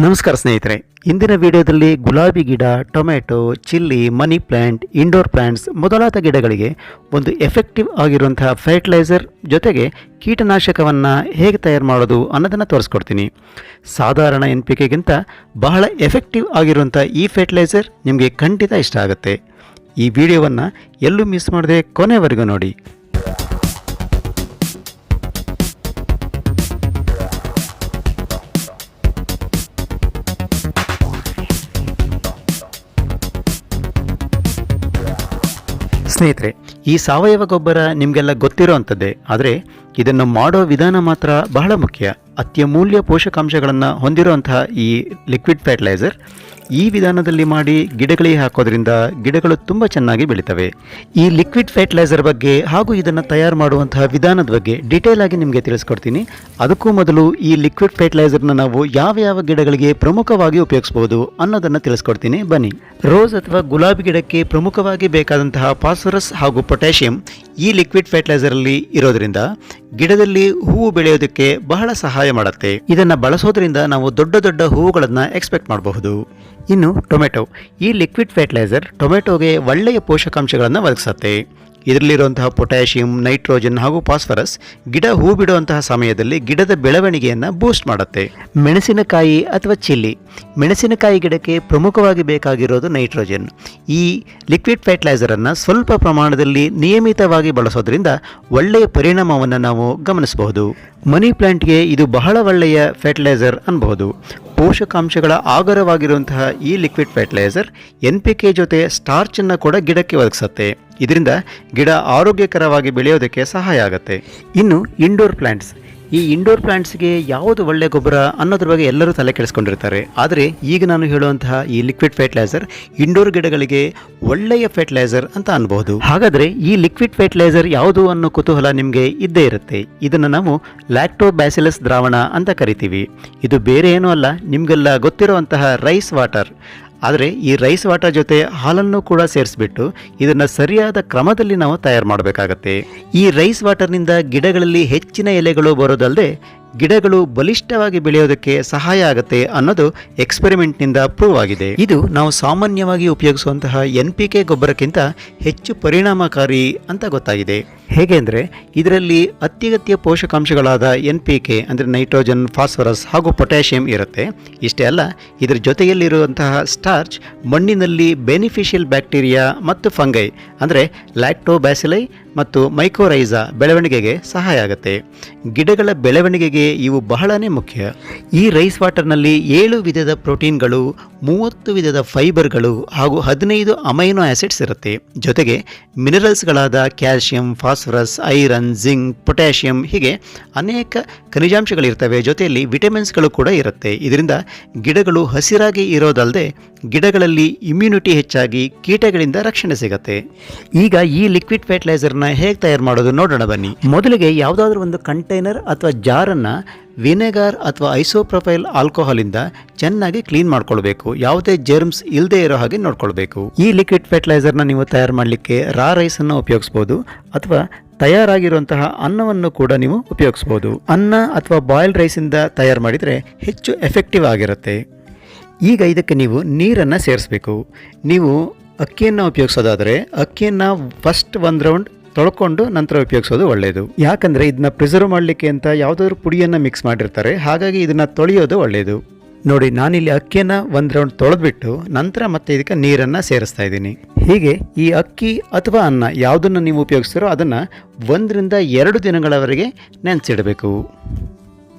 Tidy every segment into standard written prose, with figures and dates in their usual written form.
ನಮಸ್ಕಾರ ಸ್ನೇಹಿತರೆ, ಇಂದಿನ ವಿಡಿಯೋದಲ್ಲಿ ಗುಲಾಬಿ ಗಿಡ, tomato, chilli, money plant, indoor plants ಮೊದಲಾದ ಗಿಡಗಳಿಗೆ ಒಂದು ಎಫೆಕ್ಟಿವ್ ಆಗಿರುವಂತಹ ಫರ್ಟಿಲೈಸರ್ ಜೊತೆಗೆ ಕೀಟನಾಶಕವನ್ನು ಹೇಗೆ ತಯಾರು ಮಾಡೋದು ಅನ್ನೋದನ್ನು ತೋರಿಸ್ಕೊಡ್ತೀನಿ. ಸಾಧಾರಣ NPKಗಿಂತ ಬಹಳ ಎಫೆಕ್ಟಿವ್ ಆಗಿರುವಂಥ ಈ ಫರ್ಟಿಲೈಸರ್ ನಿಮಗೆ ಖಂಡಿತ ಇಷ್ಟ ಆಗುತ್ತೆ. ಈ ವಿಡಿಯೋವನ್ನು ಎಲ್ಲೂ ಮಿಸ್ ಮಾಡದೆ ಕೊನೆವರೆಗೂ ನೋಡಿ. ಸ್ನೇಹಿತರೆ, ಈ ಸಾವಯವ ಗೊಬ್ಬರ ನಿಮಗೆಲ್ಲ ಗೊತ್ತಿರೋ ಅಂಥದ್ದೇ, ಆದರೆ ಇದನ್ನು ಮಾಡೋ ವಿಧಾನ ಮಾತ್ರ ಬಹಳ ಮುಖ್ಯ. ಅತ್ಯಮೂಲ್ಯ ಪೋಷಕಾಂಶಗಳನ್ನು ಹೊಂದಿರುವಂತಹ ಈ ಲಿಕ್ವಿಡ್ ಫರ್ಟಿಲೈಸರ್ ಈ ವಿಧಾನದಲ್ಲಿ ಮಾಡಿ ಗಿಡಗಳಿಗೆ ಹಾಕೋದ್ರಿಂದ ಗಿಡಗಳು ತುಂಬ ಚೆನ್ನಾಗಿ ಬೆಳೀತವೆ. ಈ ಲಿಕ್ವಿಡ್ ಫರ್ಟಿಲೈಸರ್ ಬಗ್ಗೆ ಹಾಗೂ ಇದನ್ನು ತಯಾರು ಮಾಡುವಂತಹ ವಿಧಾನದ ಬಗ್ಗೆ ಡೀಟೇಲ್ ಆಗಿ ನಿಮಗೆ ತಿಳಿಸ್ಕೊಡ್ತೀನಿ. ಅದಕ್ಕೂ ಮೊದಲು ಈ ಲಿಕ್ವಿಡ್ ಫರ್ಟಿಲೈಸರ್ನ ನಾವು ಯಾವ ಗಿಡಗಳಿಗೆ ಪ್ರಮುಖವಾಗಿ ಉಪಯೋಗಿಸಬಹುದು ಅನ್ನೋದನ್ನು ತಿಳಿಸ್ಕೊಡ್ತೀನಿ, ಬನ್ನಿ. ರೋಸ್ ಅಥವಾ ಗುಲಾಬಿ ಗಿಡಕ್ಕೆ ಪ್ರಮುಖವಾಗಿ ಬೇಕಾದಂತಹ ಫಾಸ್ಫರಸ್ ಹಾಗೂ ಪೊಟ್ಯಾಷಿಯಂ ಈ ಲಿಕ್ವಿಡ್ ಫರ್ಟಿಲೈಸರಲ್ಲಿ ಇರೋದ್ರಿಂದ ಗಿಡದಲ್ಲಿ ಹೂವು ಬೆಳೆಯೋದಕ್ಕೆ ಬಹಳ ಸಹಾಯ ಮಾಡುತ್ತೆ. ಇದನ್ನು ಬಳಸೋದ್ರಿಂದ ನಾವು ದೊಡ್ಡ ಹೂವುಗಳನ್ನು ಎಕ್ಸ್ಪೆಕ್ಟ್ ಮಾಡಬಹುದು. ಇನ್ನು ಟೊಮೆಟೊ, ಈ ಲಿಕ್ವಿಡ್ ಫರ್ಟಿಲೈಸರ್ ಟೊಮೆಟೊಗೆ ಒಳ್ಳೆಯ ಪೋಷಕಾಂಶಗಳನ್ನು ಒದಗಿಸುತ್ತೆ. ಇದರಲ್ಲಿರುವಂತಹ ಪೊಟ್ಯಾಷಿಯಂ, ನೈಟ್ರೋಜನ್ ಹಾಗೂ ಫಾಸ್ಫರಸ್ ಗಿಡ ಹೂ ಬಿಡುವಂತಹ ಸಮಯದಲ್ಲಿ ಗಿಡದ ಬೆಳವಣಿಗೆಯನ್ನು ಬೂಸ್ಟ್ ಮಾಡುತ್ತೆ. ಮೆಣಸಿನಕಾಯಿ ಅಥವಾ ಚಿಲ್ಲಿ, ಮೆಣಸಿನಕಾಯಿ ಗಿಡಕ್ಕೆ ಪ್ರಮುಖವಾಗಿ ಬೇಕಾಗಿರೋದು ನೈಟ್ರೋಜನ್. ಈ ಲಿಕ್ವಿಡ್ ಫರ್ಟಿಲೈಸರನ್ನು ಸ್ವಲ್ಪ ಪ್ರಮಾಣದಲ್ಲಿ ನಿಯಮಿತವಾಗಿ ಬಳಸೋದ್ರಿಂದ ಒಳ್ಳೆಯ ಪರಿಣಾಮವನ್ನು ನಾವು ಗಮನಿಸಬಹುದು. ಮನಿ ಪ್ಲ್ಯಾಂಟ್ಗೆ ಇದು ಬಹಳ ಒಳ್ಳೆಯ ಫರ್ಟಿಲೈಸರ್ ಅನ್ನಬಹುದು. ಪೋಷಕಾಂಶಗಳ ಆಗರವಾಗಿರುವಂತಹ ಈ ಲಿಕ್ವಿಡ್ ಫರ್ಟಿಲೈಸರ್ NPK ಜೊತೆ ಸ್ಟಾರ್ಚನ್ನು ಕೂಡ ಗಿಡಕ್ಕೆ ಒದಗಿಸುತ್ತೆ. ಇದರಿಂದ ಗಿಡ ಆರೋಗ್ಯಕರವಾಗಿ ಬೆಳೆಯೋದಕ್ಕೆ ಸಹಾಯ ಆಗುತ್ತೆ. ಇನ್ನು ಇಂಡೋರ್ ಪ್ಲ್ಯಾಂಟ್ಸ್, ಈ ಇಂಡೋರ್ ಪ್ಲ್ಯಾಂಟ್ಸ್ಗೆ ಯಾವುದು ಒಳ್ಳೆಯ ಗೊಬ್ಬರ ಅನ್ನೋದ್ರ ಬಗ್ಗೆ ಎಲ್ಲರೂ ತಲೆ ಕೆಡಿಸ್ಕೊಂಡಿರ್ತಾರೆ. ಆದರೆ ಈಗ ನಾನು ಹೇಳುವಂತಹ ಈ ಲಿಕ್ವಿಡ್ ಫರ್ಟಿಲೈಸರ್ ಇಂಡೋರ್ ಗಿಡಗಳಿಗೆ ಒಳ್ಳೆಯ ಫರ್ಟಿಲೈಸರ್ ಅಂತ ಅನ್ಬಹುದು. ಹಾಗಾದರೆ ಈ ಲಿಕ್ವಿಡ್ ಫರ್ಟಿಲೈಸರ್ ಯಾವುದು ಅನ್ನೋ ಕುತೂಹಲ ನಿಮಗೆ ಇದ್ದೇ ಇರುತ್ತೆ. ಇದನ್ನು ನಾವು ಲ್ಯಾಕ್ಟೋಬ್ಯಾಸಿಲಸ್ ದ್ರಾವಣ ಅಂತ ಕರಿತೀವಿ. ಇದು ಬೇರೆ ಏನೂ ಅಲ್ಲ, ನಿಮಗೆಲ್ಲ ಗೊತ್ತಿರುವಂತಹ ರೈಸ್ ವಾಟರ್. ಆದರೆ ಈ ರೈಸ್ ವಾಟರ್ ಜೊತೆ ಹಾಲನ್ನು ಕೂಡ ಸೇರಿಸ್ಬಿಟ್ಟು ಇದನ್ನು ಸರಿಯಾದ ಕ್ರಮದಲ್ಲಿ ನಾವು ತಯಾರು ಮಾಡಬೇಕಾಗತ್ತೆ. ಈ ರೈಸ್ ವಾಟರ್ನಿಂದ ಗಿಡಗಳಲ್ಲಿ ಹೆಚ್ಚಿನ ಎಲೆಗಳು ಬರೋದಲ್ಲದೆ ಗಿಡಗಳು ಬಲಿಷ್ಠವಾಗಿ ಬೆಳೆಯೋದಕ್ಕೆ ಸಹಾಯ ಆಗುತ್ತೆ ಅನ್ನೋದು ಎಕ್ಸ್ಪೆರಿಮೆಂಟ್ನಿಂದ ಪ್ರೂವ್ ಆಗಿದೆ. ಇದು ನಾವು ಸಾಮಾನ್ಯವಾಗಿ ಉಪಯೋಗಿಸುವಂತಹ NPK ಗೊಬ್ಬರಕ್ಕಿಂತ ಹೆಚ್ಚು ಪರಿಣಾಮಕಾರಿ ಅಂತ ಗೊತ್ತಾಗಿದೆ. ಹೇಗೆ ಅಂದರೆ ಇದರಲ್ಲಿ ಅತ್ಯಗತ್ಯ ಪೋಷಕಾಂಶಗಳಾದ NPK ಅಂದರೆ ನೈಟ್ರೋಜನ್, ಫಾಸ್ಫರಸ್ ಹಾಗೂ ಪೊಟ್ಯಾಷಿಯಂ ಇರುತ್ತೆ. ಇಷ್ಟೇ ಅಲ್ಲ, ಇದರ ಜೊತೆಯಲ್ಲಿರುವಂತಹ ಸ್ಟಾರ್ಚ್ ಮಣ್ಣಿನಲ್ಲಿ ಬೆನಿಫಿಷಿಯಲ್ ಬ್ಯಾಕ್ಟೀರಿಯಾ ಮತ್ತು ಫಂಗೈ ಅಂದರೆ ಲ್ಯಾಕ್ಟೋಬ್ಯಾಸಿಲೈ ಮತ್ತು ಮೈಕೋರೈಸಾ ಬೆಳವಣಿಗೆಗೆ ಸಹಾಯ ಆಗುತ್ತೆ. ಗಿಡಗಳ ಬೆಳವಣಿಗೆಗೆ ಇವು ಬಹಳನೇ ಮುಖ್ಯ. ಈ ರೈಸ್ ವಾಟರ್ನಲ್ಲಿ 7 ವಿಧದ ಪ್ರೋಟೀನ್ಗಳು, 30 ವಿಧದ ಫೈಬರ್ಗಳು ಹಾಗೂ 15 ಅಮೈನೋ ಆಸಿಡ್ಸ್ ಇರುತ್ತೆ. ಜೊತೆಗೆ ಮಿನರಲ್ಸ್ಗಳಾದ calcium, phosphorus, iron, zinc, potassium ಹೀಗೆ ಅನೇಕ ಖನಿಜಾಂಶಗಳಿರ್ತವೆ. ಜೊತೆಯಲ್ಲಿ ವಿಟಮಿನ್ಸ್ಗಳು ಕೂಡ ಇರುತ್ತೆ. ಇದರಿಂದ ಗಿಡಗಳು ಹಸಿರಾಗಿ ಇರೋದಲ್ಲದೆ ಗಿಡಗಳಲ್ಲಿ ಇಮ್ಯುನಿಟಿ ಹೆಚ್ಚಾಗಿ ಕೀಟಗಳಿಂದ ರಕ್ಷಣೆ ಸಿಗುತ್ತೆ. ಈಗ ಈ ಲಿಕ್ವಿಡ್ ಫರ್ಟಿಲೈಸರ್ನ ಹೇಗೆ ತಯಾರು ಮಾಡೋದು ನೋಡೋಣ, ಬನ್ನಿ. ಮೊದಲಿಗೆ ಯಾವುದಾದ್ರೂ ಒಂದು ಕಂಟೈನರ್ ಅಥವಾ ಜಾರನ್ನು ವಿನೆಗಾರ್ ಅಥವಾ ಐಸೋಪ್ರೊಪೈಲ್ ಆಲ್ಕೋಹಾಲಿಂದ ಚೆನ್ನಾಗಿ ಕ್ಲೀನ್ ಮಾಡ್ಕೊಳ್ಬೇಕು. ಯಾವುದೇ ಜರ್ಮ್ಸ್ ಇಲ್ಲದೆ ಇರೋ ಹಾಗೆ ನೋಡ್ಕೊಳ್ಬೇಕು. ಈ ಲಿಕ್ವಿಡ್ ಫರ್ಟಿಲೈಸರ್ನ ನೀವು ತಯಾರು ಮಾಡಲಿಕ್ಕೆ ರಾ ರೈಸನ್ನು ಉಪಯೋಗಿಸ್ಬೋದು ಅಥವಾ ತಯಾರಾಗಿರುವಂತಹ ಅನ್ನವನ್ನು ಕೂಡ ನೀವು ಉಪಯೋಗಿಸ್ಬೋದು. ಅನ್ನ ಅಥವಾ ಬಾಯ್ಲ್ಡ್ ರೈಸಿಂದ ತಯಾರು ಮಾಡಿದರೆ ಹೆಚ್ಚು ಎಫೆಕ್ಟಿವ್ ಆಗಿರುತ್ತೆ. ಈಗ ಇದಕ್ಕೆ ನೀವು ನೀರನ್ನು ಸೇರಿಸಬೇಕು. ನೀವು ಅಕ್ಕಿಯನ್ನು ಉಪಯೋಗಿಸೋದಾದರೆ ಅಕ್ಕಿಯನ್ನು ಫಸ್ಟ್ 1 ರೌಂಡ್ ತೊಳ್ಕೊಂಡು ನಂತರ ಉಪಯೋಗಿಸೋದು ಒಳ್ಳೆಯದು. ಯಾಕಂದರೆ ಇದನ್ನ ಪ್ರಿಸರ್ವ್ ಮಾಡಲಿಕ್ಕೆ ಅಂತ ಯಾವುದಾದ್ರೂ ಪುಡಿಯನ್ನು ಮಿಕ್ಸ್ ಮಾಡಿರ್ತಾರೆ. ಹಾಗಾಗಿ ಇದನ್ನು ತೊಳೆಯೋದು ಒಳ್ಳೆಯದು. ನೋಡಿ, ನಾನಿಲ್ಲಿ ಅಕ್ಕಿಯನ್ನು 1 ರೌಂಡ್ ತೊಳೆದ್ಬಿಟ್ಟು ನಂತರ ಮತ್ತೆ ಇದಕ್ಕೆ ನೀರನ್ನು ಸೇರಿಸ್ತಾ ಇದ್ದೀನಿ. ಹೀಗೆ ಈ ಅಕ್ಕಿ ಅಥವಾ ಅನ್ನ ಯಾವುದನ್ನು ನೀವು ಉಪಯೋಗಿಸ್ತೀರೋ ಅದನ್ನು 1 ರಿಂದ 2 ದಿನಗಳವರೆಗೆ ನೆನೆಸಿಡಬೇಕು.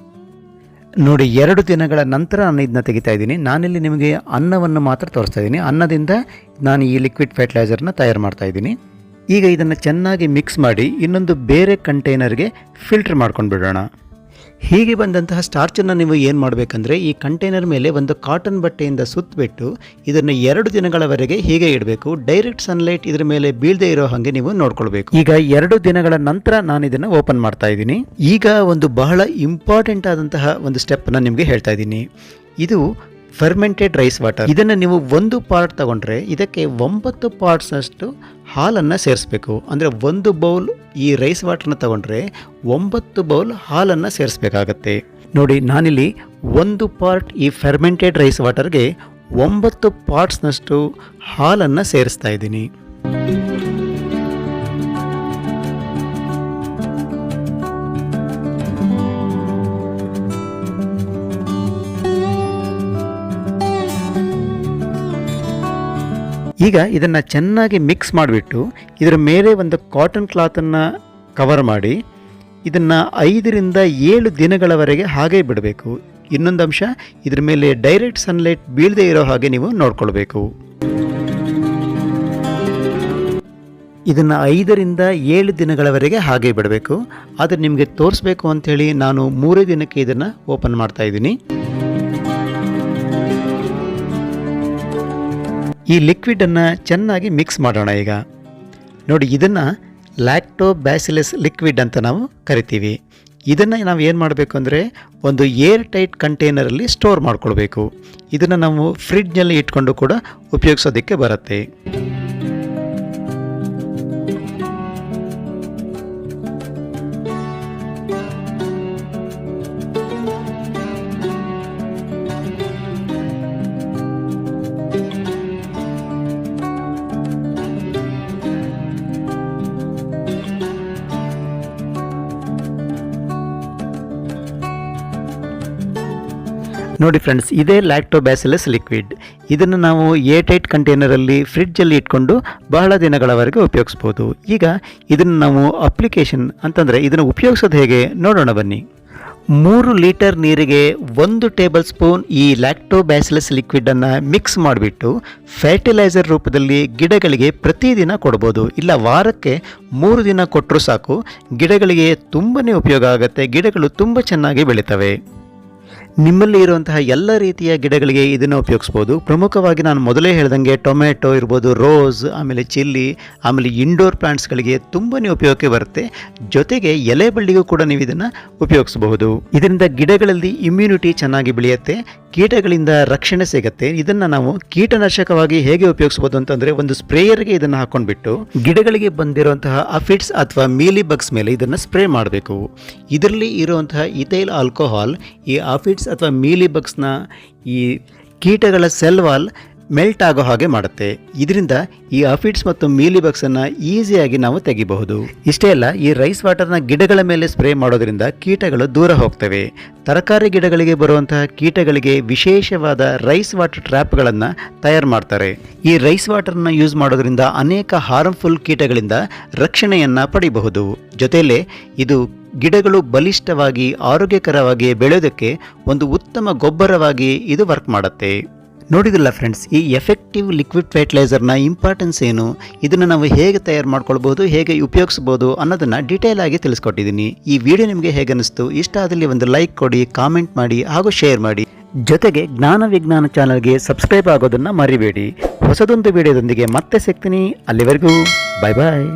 ನೋಡಿ, 2 ದಿನಗಳ ನಂತರ ನಾನು ಇದನ್ನ ತೆಗಿತಾ ಇದ್ದೀನಿ. ನಾನಿಲ್ಲಿ ನಿಮಗೆ ಅನ್ನವನ್ನು ಮಾತ್ರ ತೋರಿಸ್ತಾ ಇದ್ದೀನಿ. ಅನ್ನದಿಂದ ನಾನು ಈ ಲಿಕ್ವಿಡ್ ಫರ್ಟಿಲೈಸರ್ನ ತಯಾರು ಮಾಡ್ತಾ ಇದ್ದೀನಿ. ಈಗ ಇದನ್ನು ಚೆನ್ನಾಗಿ ಮಿಕ್ಸ್ ಮಾಡಿ ಇನ್ನೊಂದು ಬೇರೆ ಕಂಟೈನರ್ಗೆ ಫಿಲ್ಟರ್ ಮಾಡ್ಕೊಂಡು ಬಿಡೋಣ. ಹೀಗೆ ಬಂದಂತಹ ಸ್ಟಾರ್ಚನ್ನು ನೀವು ಏನು ಮಾಡಬೇಕಂದ್ರೆ ಈ ಕಂಟೈನರ್ ಮೇಲೆ ಒಂದು ಕಾಟನ್ ಬಟ್ಟೆಯಿಂದ ಸುತ್ತಬಿಟ್ಟು ಇದನ್ನು 2 ದಿನಗಳವರೆಗೆ ಹೀಗೆ ಇಡಬೇಕು. ಡೈರೆಕ್ಟ್ ಸನ್ಲೈಟ್ ಇದರ ಮೇಲೆ ಬೀಳದೆ ಇರೋ ಹಾಗೆ ನೀವು ನೋಡ್ಕೊಳ್ಬೇಕು. ಈಗ 2 ದಿನಗಳ ನಂತರ ನಾನು ಇದನ್ನು ಓಪನ್ ಮಾಡ್ತಾ ಇದ್ದೀನಿ. ಈಗ ಒಂದು ಬಹಳ ಇಂಪಾರ್ಟೆಂಟ್ ಆದಂತಹ ಒಂದು ಸ್ಟೆಪ್ನ ನಿಮಗೆ ಹೇಳ್ತಾ ಇದ್ದೀನಿ. ಇದು ಫರ್ಮೆಂಟೆಡ್ ರೈಸ್ ವಾಟರ್. ಇದನ್ನು ನೀವು 1 ಪಾರ್ಟ್ ತಗೊಂಡ್ರೆ ಇದಕ್ಕೆ 9 ಪಾರ್ಟ್ಸ್ ಅಷ್ಟು ಹಾಲನ್ನು ಸೇರಿಸಬೇಕು. ಅಂದರೆ 1 ಬೌಲ್ ಈ ರೈಸ್ ವಾಟರ್ನ ತಗೊಂಡ್ರೆ 9 ಬೌಲ್ ಹಾಲನ್ನು ಸೇರಿಸಬೇಕಾಗತ್ತೆ. ನೋಡಿ, ನಾನಿಲ್ಲಿ 1 ಪಾರ್ಟ್ ಈ ಫೆರ್ಮೆಂಟೆಡ್ ರೈಸ್ ವಾಟರ್ಗೆ 9 ಪಾರ್ಟ್ಸ್ನಷ್ಟು ಹಾಲನ್ನು ಸೇರಿಸ್ತಾ ಇದ್ದೀನಿ. ಈಗ ಇದನ್ನು ಚೆನ್ನಾಗಿ ಮಿಕ್ಸ್ ಮಾಡಿಬಿಟ್ಟು ಇದರ ಮೇಲೆ ಒಂದು ಕಾಟನ್ ಕ್ಲಾತನ್ನು ಕವರ್ ಮಾಡಿ ಇದನ್ನು 5 ರಿಂದ 7 ದಿನಗಳವರೆಗೆ ಹಾಗೆ ಬಿಡಬೇಕು. ಇನ್ನೊಂದು ಅಂಶ, ಇದ್ರ ಮೇಲೆ ಡೈರೆಕ್ಟ್ ಸನ್ಲೈಟ್ ಬೀಳದೇ ಇರೋ ಹಾಗೆ ನೀವು ನೋಡ್ಕೊಳ್ಬೇಕು. ಇದನ್ನು 5 ರಿಂದ 7 ದಿನಗಳವರೆಗೆ ಹಾಗೆ ಬಿಡಬೇಕು. ಆದರೆ ನಿಮಗೆ ತೋರಿಸ್ಬೇಕು ಅಂಥೇಳಿ ನಾನು 3 ದಿನಕ್ಕೆ ಇದನ್ನು ಓಪನ್ ಮಾಡ್ತಾ ಇದ್ದೀನಿ. ಈ ಲಿಕ್ವಿಡನ್ನು ಚೆನ್ನಾಗಿ ಮಿಕ್ಸ್ ಮಾಡೋಣ. ಈಗ ನೋಡಿ, ಇದನ್ನು ಲ್ಯಾಕ್ಟೋಬ್ಯಾಸಿಲಸ್ ಲಿಕ್ವಿಡ್ ಅಂತ ನಾವು ಕರಿತೀವಿ. ಇದನ್ನು ನಾವು ಏನು ಮಾಡಬೇಕು ಅಂದರೆ ಒಂದು ಏರ್ ಟೈಟ್ ಕಂಟೈನರಲ್ಲಿ ಸ್ಟೋರ್ ಮಾಡ್ಕೊಳ್ಬೇಕು. ಇದನ್ನು ನಾವು ಫ್ರಿಡ್ಜ್ನಲ್ಲಿ ಇಟ್ಕೊಂಡು ಕೂಡ ಉಪಯೋಗಿಸೋದಕ್ಕೆ ಬರುತ್ತೆ. ನೋಡಿ ಫ್ರೆಂಡ್ಸ್, ಇದೇ ಲ್ಯಾಕ್ಟೋಬ್ಯಾಸಿಲಸ್ ಲಿಕ್ವಿಡ್. ಇದನ್ನು ನಾವು ಏರ್ ಟೈಟ್ ಕಂಟೈನರಲ್ಲಿ ಫ್ರಿಡ್ಜಲ್ಲಿ ಇಟ್ಕೊಂಡು ಬಹಳ ದಿನಗಳವರೆಗೆ ಉಪಯೋಗಿಸ್ಬೋದು. ಈಗ ಇದನ್ನು ನಾವು ಅಪ್ಲಿಕೇಶನ್ ಅಂತಂದರೆ ಇದನ್ನು ಉಪಯೋಗಿಸೋದು ಹೇಗೆ ನೋಡೋಣ ಬನ್ನಿ. 3 ಲೀಟರ್ ನೀರಿಗೆ 1 ಟೇಬಲ್ ಸ್ಪೂನ್ ಈ ಲ್ಯಾಕ್ಟೋಬ್ಯಾಸಿಲಸ್ ಲಿಕ್ವಿಡನ್ನು ಮಿಕ್ಸ್ ಮಾಡಿಬಿಟ್ಟು ಫರ್ಟಿಲೈಸರ್ ರೂಪದಲ್ಲಿ ಗಿಡಗಳಿಗೆ ಪ್ರತಿದಿನ ಕೊಡ್ಬೋದು. ಇಲ್ಲ, ವಾರಕ್ಕೆ 3 ದಿನ ಕೊಟ್ಟರೂ ಸಾಕು. ಗಿಡಗಳಿಗೆ ತುಂಬಾ ಉಪಯೋಗ ಆಗುತ್ತೆ. ಗಿಡಗಳು ತುಂಬ ಚೆನ್ನಾಗಿ ಬೆಳೀತವೆ. ನಿಮ್ಮಲ್ಲಿ ಇರುವಂತಹ ಎಲ್ಲ ರೀತಿಯ ಗಿಡಗಳಿಗೆ ಇದನ್ನು ಉಪಯೋಗಿಸ್ಬೋದು. ಪ್ರಮುಖವಾಗಿ ನಾನು ಮೊದಲೇ ಹೇಳ್ದಂಗೆ ಟೊಮೆಟೊ ಇರ್ಬೋದು, ರೋಸ್, ಆಮೇಲೆ ಚಿಲ್ಲಿ, ಆಮೇಲೆ ಇಂಡೋರ್ ಪ್ಲಾಂಟ್ಸ್ಗಳಿಗೆ ತುಂಬಾ ಉಪಯೋಗಕ್ಕೆ ಬರುತ್ತೆ. ಜೊತೆಗೆ ಎಲೆ ಬಳ್ಳಿಗೂ ಕೂಡ ನೀವು ಇದನ್ನು ಉಪಯೋಗಿಸಬಹುದು. ಇದರಿಂದ ಗಿಡಗಳಲ್ಲಿ ಇಮ್ಯುನಿಟಿ ಚೆನ್ನಾಗಿ ಬೆಳೆಯುತ್ತೆ, ಕೀಟಗಳಿಂದ ರಕ್ಷಣೆ ಸಿಗುತ್ತೆ. ಇದನ್ನು ನಾವು ಕೀಟನಾಶಕವಾಗಿ ಹೇಗೆ ಉಪಯೋಗಿಸ್ಬೋದು ಅಂತಂದರೆ, ಒಂದು ಸ್ಪ್ರೇಯರ್ಗೆ ಇದನ್ನು ಹಾಕೊಂಡ್ಬಿಟ್ಟು ಗಿಡಗಳಿಗೆ ಬಂದಿರುವಂತಹ ಅಫಿಡ್ಸ್ ಅಥವಾ ಮೀಲಿ ಬಗ್ಸ್ ಮೇಲೆ ಇದನ್ನು ಸ್ಪ್ರೇ ಮಾಡಬೇಕು. ಇದರಲ್ಲಿ ಇರುವಂತಹ ಇಥೈಲ್ ಆಲ್ಕೋಹಾಲ್ ಈ ಅಫಿಡ್ಸ್ ಅಥವಾ ಮೀಲಿ ಬಗ್ಸ್ನ ಈ ಕೀಟಗಳ ಸೆಲ್ ವಾಲ್ ಮೆಲ್ಟ್ ಆಗೋ ಹಾಗೆ ಮಾಡುತ್ತೆ. ಇದರಿಂದ ಈ ಅಫಿಡ್ಸ್ ಮತ್ತು ಮೀಲಿ ಬಗ್ಸನ್ನು ಈಸಿಯಾಗಿ ನಾವು ತೆಗಿಬಹುದು. ಇಷ್ಟೇ ಅಲ್ಲ, ಈ ರೈಸ್ ವಾಟರ್ನ ಗಿಡಗಳ ಮೇಲೆ ಸ್ಪ್ರೇ ಮಾಡೋದ್ರಿಂದ ಕೀಟಗಳು ದೂರ ಹೋಗ್ತವೆ. ತರಕಾರಿ ಗಿಡಗಳಿಗೆ ಬರುವಂತಹ ಕೀಟಗಳಿಗೆ ವಿಶೇಷವಾದ ರೈಸ್ ವಾಟರ್ ಟ್ರ್ಯಾಪ್ಗಳನ್ನು ತಯಾರು ಮಾಡ್ತಾರೆ. ಈ ರೈಸ್ ವಾಟರ್ನ ಯೂಸ್ ಮಾಡೋದ್ರಿಂದ ಅನೇಕ ಹಾರ್ಮ್ಫುಲ್ ಕೀಟಗಳಿಂದ ರಕ್ಷಣೆಯನ್ನು ಪಡೆಯಬಹುದು. ಜೊತೆಯಲ್ಲೇ ಇದು ಗಿಡಗಳು ಬಲಿಷ್ಠವಾಗಿ ಆರೋಗ್ಯಕರವಾಗಿ ಬೆಳೆಯೋದಕ್ಕೆ ಒಂದು ಉತ್ತಮ ಗೊಬ್ಬರವಾಗಿ ಇದು ವರ್ಕ್ ಮಾಡುತ್ತೆ. ನೋಡಿದಿಲ್ಲ ಫ್ರೆಂಡ್ಸ್, ಈ ಎಫೆಕ್ಟಿವ್ ಲಿಕ್ವಿಡ್ ಫರ್ಟಿಲೈಸರ್ನ ಇಂಪಾರ್ಟೆನ್ಸ್ ಏನು, ಇದನ್ನು ನಾವು ಹೇಗೆ ತಯಾರು ಮಾಡ್ಕೊಳ್ಬೋದು, ಹೇಗೆ ಉಪಯೋಗಿಸ್ಬೋದು ಅನ್ನೋದನ್ನು ಡೀಟೇಲ್ ಆಗಿ ತಿಳಿಸ್ಕೊಟ್ಟಿದ್ದೀನಿ. ಈ ವಿಡಿಯೋ ನಿಮಗೆ ಹೇಗೆ ಅನ್ನಿಸ್ತು? ಇಷ್ಟ ಆದಲ್ಲಿ ಒಂದು ಲೈಕ್ ಕೊಡಿ, ಕಾಮೆಂಟ್ ಮಾಡಿ ಹಾಗೂ ಶೇರ್ ಮಾಡಿ. ಜೊತೆಗೆ ಜ್ಞಾನ ವಿಜ್ಞಾನ ಚಾನಲ್ಗೆ ಸಬ್ಸ್ಕ್ರೈಬ್ ಆಗೋದನ್ನು ಮರಿಬೇಡಿ. ಹೊಸದೊಂದು ವಿಡಿಯೋದೊಂದಿಗೆ ಮತ್ತೆ ಸಿಗ್ತೀನಿ. ಅಲ್ಲಿವರೆಗೂ ಬಾಯ್ ಬಾಯ್.